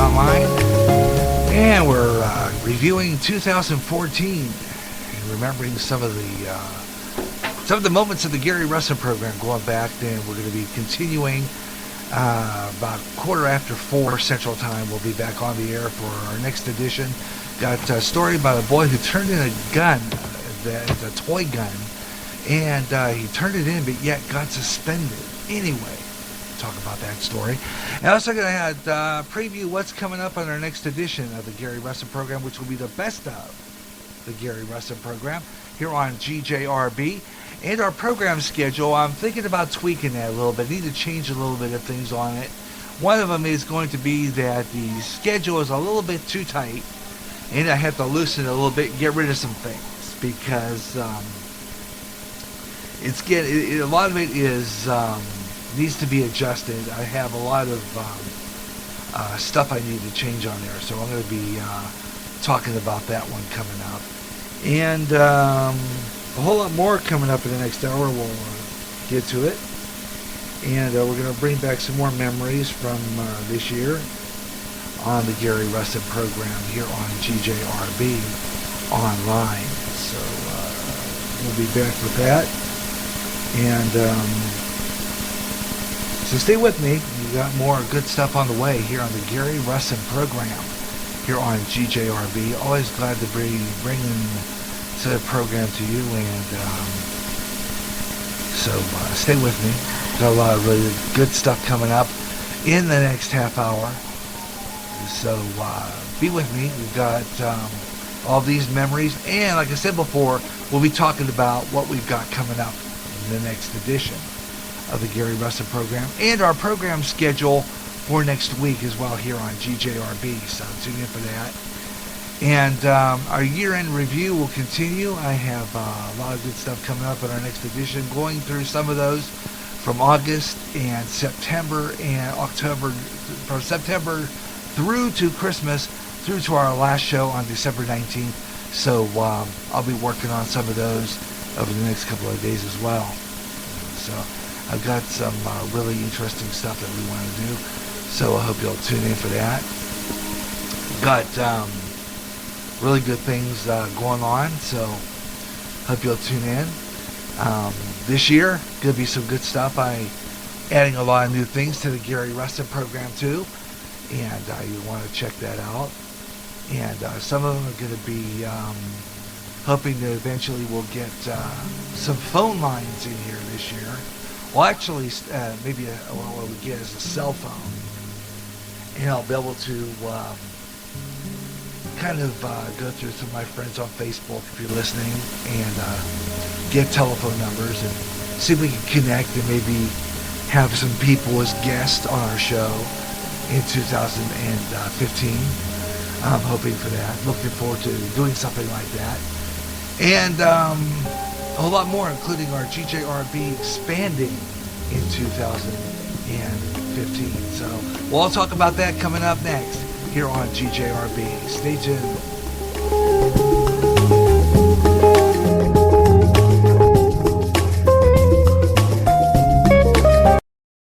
online, and we're reviewing 2014 and remembering some of the moments of the Gary Russen program going back. And we're going to be continuing about 4:15 Central Time. We'll be back on the air for our next edition. Got a story about a boy who turned in a gun, a toy gun, and he turned it in, but yet got suspended. Anyway, talk about that story. And also going to preview what's coming up on our next edition of the Gary Russen program, which will be the best of the Gary Russen program here on GJRB. And our program schedule, I'm thinking about tweaking that a little bit. Need to change a little bit of things on it. One of them is going to be that the schedule is a little bit too tight, and I have to loosen it a little bit and get rid of some things, because a lot of it is needs to be adjusted. I have a lot of stuff I need to change on there, so I'm going to be talking about that one coming up, and a whole lot more coming up in the next hour. We'll get to it, and we're going to bring back some more memories from this year on the Gary Russen program here on GJRB online. So we'll be back with that. And so stay with me. We got more good stuff on the way here on the Gary Russen program here on GJRB. Always glad to bring the program to you. And so stay with me. Got a lot of really good stuff coming up in the next half hour. So be with me. We've got all these memories, and like I said before, we'll be talking about what we've got coming up in the next edition of the Gary Russen program, and our program schedule for next week as well here on GJRB. So tune in for that. And our year-end review will continue. I have a lot of good stuff coming up in our next edition, going through some of those from August and September and October, from September through to Christmas, through to our last show on December 19th. So I'll be working on some of those over the next couple of days as well. So I've got some really interesting stuff that we want to do. So I hope you'll tune in for that. Got really good things going on. So hope you'll tune in. This year, going to be some good stuff. Adding a lot of new things to the Gary Russen program too. And you want to check that out. And some of them are going to be hoping that eventually we'll get some phone lines in here this year. Well, actually, maybe what we get is a cell phone. And I'll be able to kind of go through some of my friends on Facebook, if you're listening, and get telephone numbers and see if we can connect and maybe have some people as guests on our show in 2015. I'm hoping for that. Looking forward to doing something like that. And a whole lot more, including our GJRB expanding in 2015. So we'll all talk about that coming up next here on GJRB. Stay tuned.